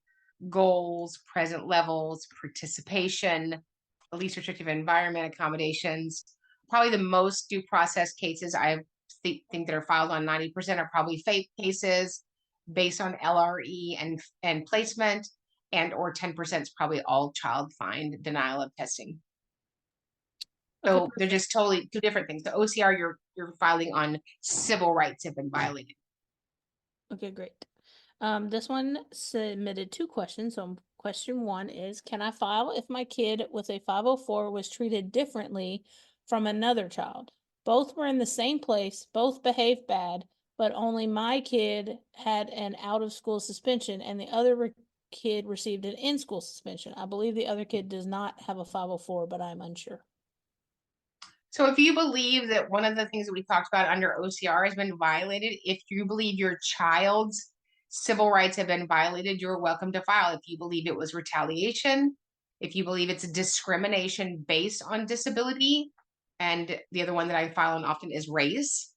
goals, present levels, participation, least restrictive environment accommodations. Probably the most due process cases I think that are filed on 90% are probably FAPE cases based on LRE and placement, and or 10% is probably all child find denial of testing. So Okay, they're just totally 2 different things. The OCR, you're filing on civil rights have been violated. okay, great. This one submitted 2 questions. So question 1 is, can I file if my kid with a 504 was treated differently from another child? Both were in the same place, both behaved bad, but only my kid had an out of school suspension and the other kid received an in school suspension. I believe the other kid does not have a 504, but I'm unsure. So if you believe that one of the things that we talked about under OCR has been violated, if you believe your child's civil rights have been violated, you're welcome to file. If you believe it was retaliation, if you believe it's discrimination based on disability, and the other one that I file on often is race.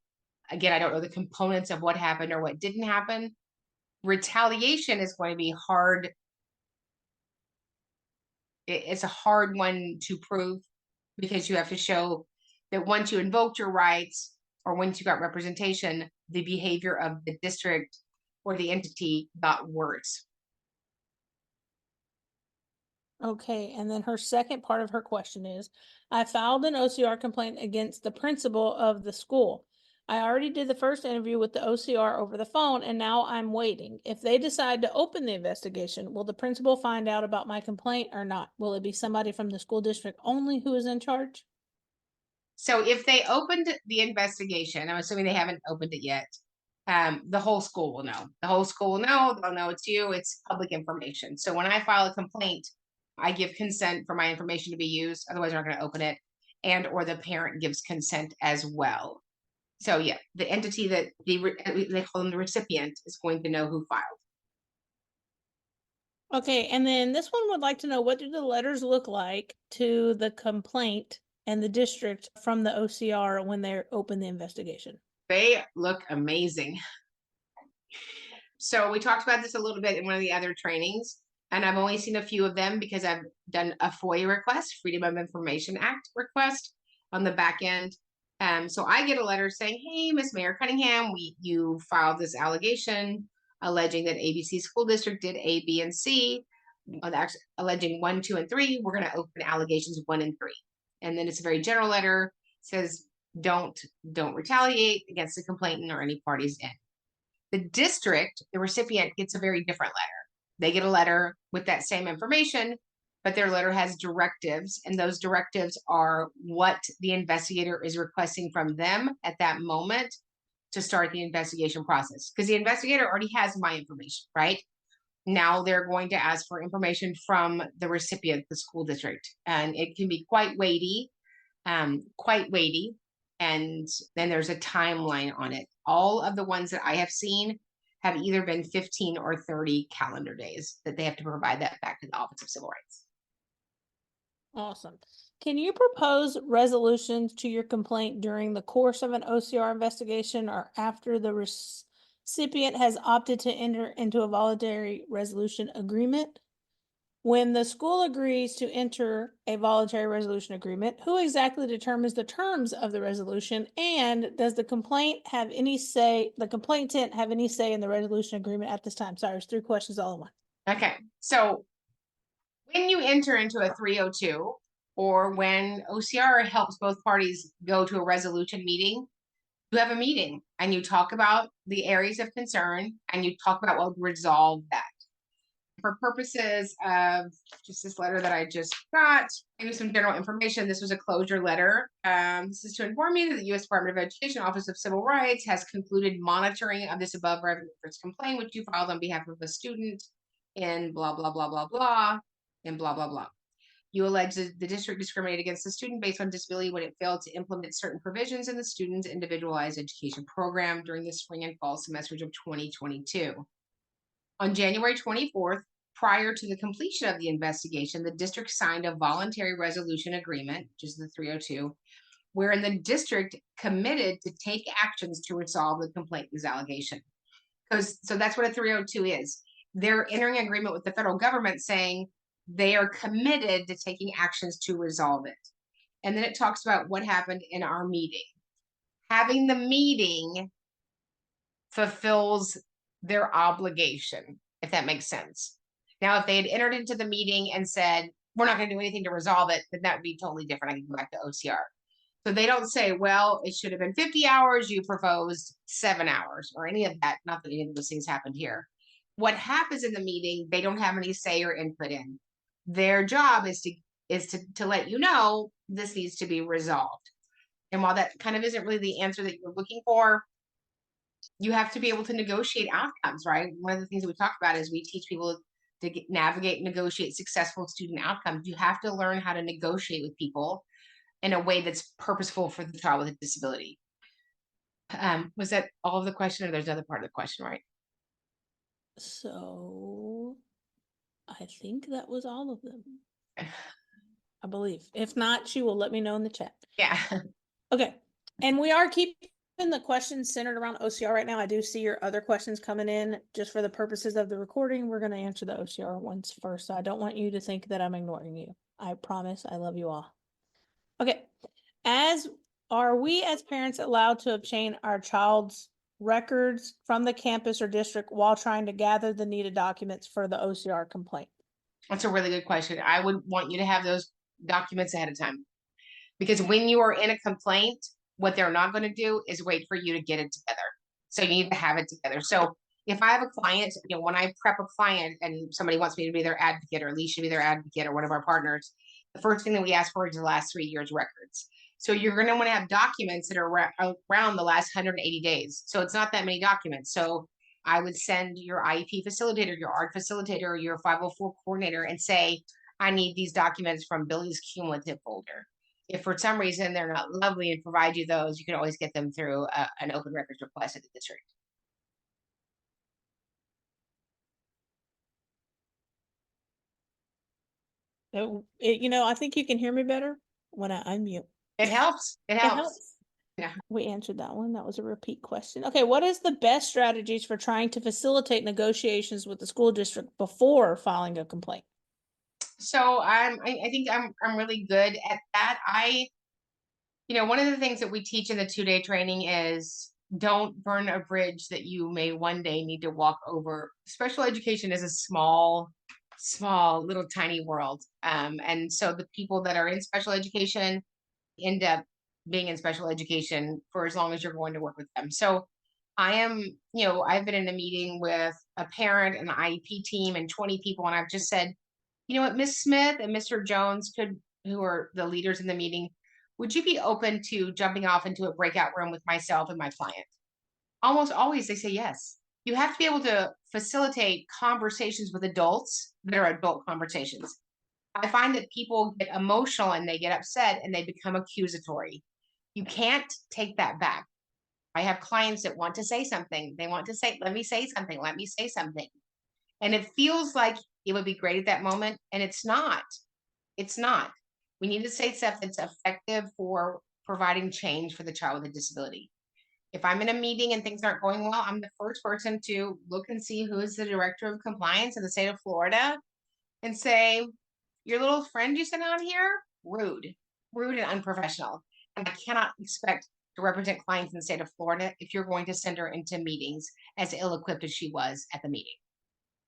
Again, I don't know the components of what happened or what didn't happen. Retaliation is going to be hard. It's a hard one to prove, because you have to show that once you invoked your rights or once you got representation, the behavior of the district or the entity got worse. Okay, and then her second part of her question is, I filed an OCR complaint against the principal of the school. I already did the first interview with the OCR over the phone, and now I'm waiting. If they decide to open the investigation, will the principal find out about my complaint or not? Will it be somebody from the school district only who is in charge? So if they opened the investigation, I'm assuming they haven't opened it yet. The whole school will know. The whole school will know. They'll know it's you. It's public information. So when I file a complaint, I give consent for my information to be used. Otherwise, they're not going to open it, and or the parent gives consent as well. So yeah, the entity that they call them the recipient is going to know who filed. Okay, and then this one would like to know, what do the letters look like to the complaint and the district from the OCR when they open the investigation? They look amazing. So we talked about this a little bit in one of the other trainings, and I've only seen a few of them because I've done a FOIA request, Freedom of Information Act request on the back end. So I get a letter saying, "Hey, Miss Mayer Cunningham, you filed this allegation alleging that ABC School District did A, B, and C. Actually, alleging 1, 2, and 3. We're going to open allegations 1 and 3." And then it's a very general letter. Says, don't retaliate against the complainant or any parties in. The district, the recipient, gets a very different letter. They get a letter with that same information, but their letter has directives, and those directives are what the investigator is requesting from them at that moment to start the investigation process. Because the investigator already has my information, right? Now they're going to ask for information from the recipient, the school district, and it can be quite weighty, and then there's a timeline on it. All of the ones that I have seen have either been 15 or 30 calendar days that they have to provide that back to the Office of Civil Rights. Awesome. Can you propose resolutions to your complaint during the course of an OCR investigation or after the recipient has opted to enter into a voluntary resolution agreement? When the school agrees to enter a voluntary resolution agreement, who exactly determines the terms of the resolution? And does the complainant have any say in the resolution agreement at this time? Sorry, there's 3 questions all in one. Okay, so when you enter into a 302, or when OCR helps both parties go to a resolution meeting, you have a meeting and you talk about the areas of concern and you talk about what would resolve that. For purposes of just this letter that I just got, maybe some general information. This was a closure letter. This is to inform you that the U.S. Department of Education Office of Civil Rights has concluded monitoring of this above referenced complaint, which you filed on behalf of a student in blah, blah, blah, blah, blah, and blah, blah, blah. You allege that the district discriminated against the student based on disability when it failed to implement certain provisions in the student's individualized education program during the spring and fall semesters of 2022. On January 24th, prior to the completion of the investigation, the district signed a voluntary resolution agreement, which is the 302, wherein the district committed to take actions to resolve the complainant's allegation. So that's what a 302 is. They're entering agreement with the federal government saying they are committed to taking actions to resolve it. And then it talks about what happened in our meeting. Having the meeting fulfills their obligation, if that makes sense. Now, if they had entered into the meeting and said, we're not going to do anything to resolve it, then that would be totally different. I can go back to OCR. So they don't say, well, it should have been 50 hours. You proposed 7 hours or any of that. Not that any of those things happened here. What happens in the meeting, they don't have any say or input in. Their job is to let you know this needs to be resolved. And while that kind of isn't really the answer that you're looking for, you have to be able to negotiate outcomes, right? One of the things that we talk about is we teach people to navigate and negotiate successful student outcomes. You have to learn how to negotiate with people in a way that's purposeful for the child with a disability. Was that all of the question, or there's another part of the question, right? So I think that was all of them. I believe. If not, she will let me know in the chat. Yeah. Okay. And we are keeping the questions centered around OCR right now. I do see your other questions coming in. Just for the purposes of the recording, we're going to answer the OCR ones first. So I don't want you to think that I'm ignoring you. I promise I love you all. Okay. Are we as parents allowed to obtain our child's records from the campus or district while trying to gather the needed documents for the OCR complaint? That's a really good question. I would want you to have those documents ahead of time. Because when you are in a complaint, what they're not going to do is wait for you to get it together. So you need to have it together. So if I have a client, when I prep a client and somebody wants me to be their advocate or Alicia to be their advocate or one of our partners, the first thing that we ask for is the last 3 years records. So you're going to want to have documents that are around the last 180 days. So it's not that many documents. So I would send your IEP facilitator, your ART facilitator, or your 504 coordinator and say, I need these documents from Billy's cumulative folder. If for some reason they're not lovely and provide you those, you can always get them through an open records request at the district. I think you can hear me better when I unmute. It helps. It It helps. helps. Yeah. We answered that one. That was a repeat question. Okay, what is the best strategies for trying to facilitate negotiations with the school district before filing a complaint? So I think I'm really good at that. One of the things that we teach in the 2-day training is don't burn a bridge that you may one day need to walk over. Special education is a small little tiny world. And so the people that are in special education end up being in special education for as long as you're going to work with them. So I've been in a meeting with a parent, an IEP team, and 20 people, and I've just said, you know what, Miss Smith and Mr. Jones who are the leaders in the meeting, would you be open to jumping off into a breakout room with myself and my client? Almost always they say yes. You have to be able to facilitate conversations with adults that are adult conversations. I find that people get emotional and they get upset and they become accusatory. You can't take that back. I have clients that want to say something. They want to say, let me say something, let me say something. And it feels like it would be great at that moment. And it's not. It's not. We need to say stuff that's effective for providing change for the child with a disability. If I'm in a meeting and things aren't going well, I'm the first person to look and see who is the director of compliance in the state of Florida and say, your little friend you sent on here, rude and unprofessional. And I cannot expect to represent clients in the state of Florida if you're going to send her into meetings as ill-equipped as she was at the meeting.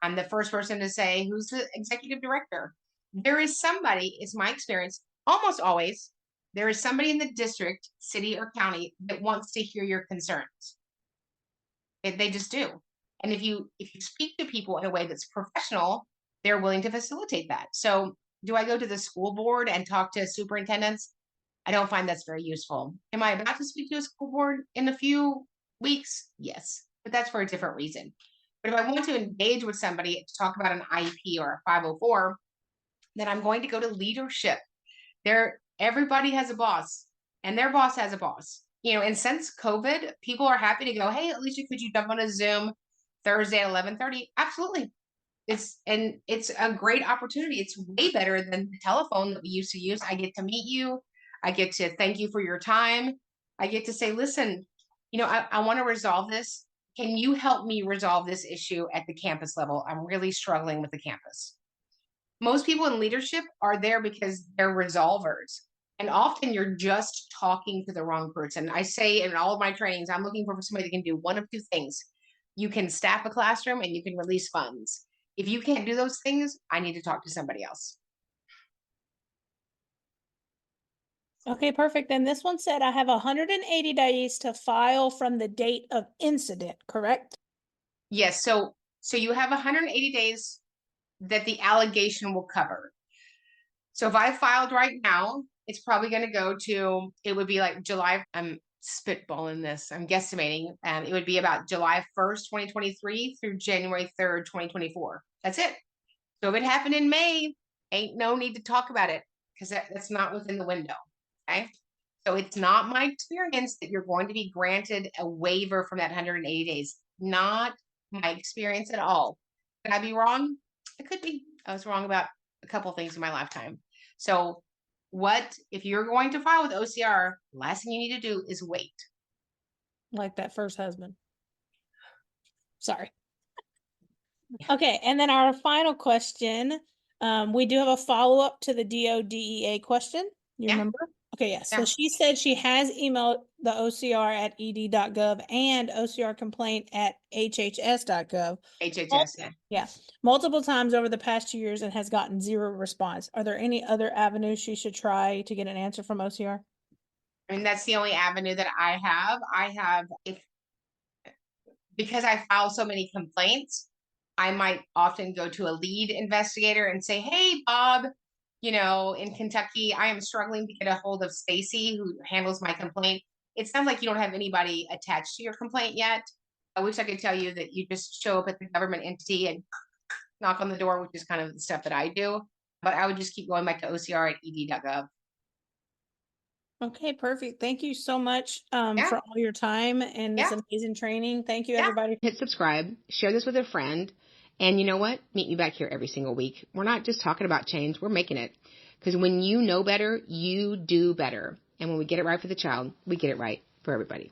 I'm the first person to say, who's the executive director? There is somebody, it's my experience, almost always, there is somebody in the district, city, or county that wants to hear your concerns. They just do. And if you speak to people in a way that's professional, they're willing to facilitate that. So do I go to the school board and talk to superintendents? I don't find that's very useful. Am I about to speak to a school board in a few weeks? Yes, but that's for a different reason. But if I want to engage with somebody to talk about an IEP or a 504, then I'm going to go to leadership. Everybody has a boss and their boss has a boss. And since COVID, people are happy to go, hey, Alicia, could you jump on a Zoom Thursday at 11:30? Absolutely. It's a great opportunity. It's way better than the telephone that we used to use. I get to meet you. I get to thank you for your time. I get to say, listen, I want to resolve this. Can you help me resolve this issue at the campus level? I'm really struggling with the campus. Most people in leadership are there because they're resolvers. And often you're just talking to the wrong person. I say in all of my trainings, I'm looking for somebody that can do one of two things. You can staff a classroom and you can release funds. If you can't do those things, I need to talk to somebody else. Okay, perfect. And this one said I have 180 days to file from the date of incident, correct? Yes. So you have 180 days that the allegation will cover. So if I filed right now, it's probably going to go to, it would be like July. I'm spitballing this. I'm guesstimating. It would be about July 1st, 2023 through January 3rd, 2024. That's it. So if it happened in May, ain't no need to talk about it because that's not within the window. Okay. So it's not my experience that you're going to be granted a waiver from that 180 days. Not my experience at all. Could I be wrong? I could be. I was wrong about a couple things in my lifetime. So if you're going to file with OCR, last thing you need to do is wait. Like that first husband. Sorry. Okay, and then our final question, we do have a follow-up to the DODEA question. You remember? Okay, yes. Yeah. So she said she has emailed the OCR at ed.gov and OCR complaint at hhs.gov. HHS, yeah. Yeah, multiple times over the past 2 years and has gotten zero response. Are there any other avenues she should try to get an answer from OCR? I mean, that's the only avenue that I have. If because I file so many complaints, I might often go to a lead investigator and say, "Hey, Bob, in Kentucky, I am struggling to get a hold of Stacy, who handles my complaint. It sounds like you don't have anybody attached to your complaint yet. I wish I could tell you that you just show up at the government entity and knock on the door, which is kind of the stuff that I do. But I would just keep going back to OCR at ed.gov. Okay, perfect. Thank you so much Yeah, for all your time and this yeah, amazing training. Thank you, yeah. everybody. Hit subscribe, share this with a friend, and you know what? Meet me back here every single week. We're not just talking about change, we're making it. Because when you know better, you do better. And when we get it right for the child, we get it right for everybody.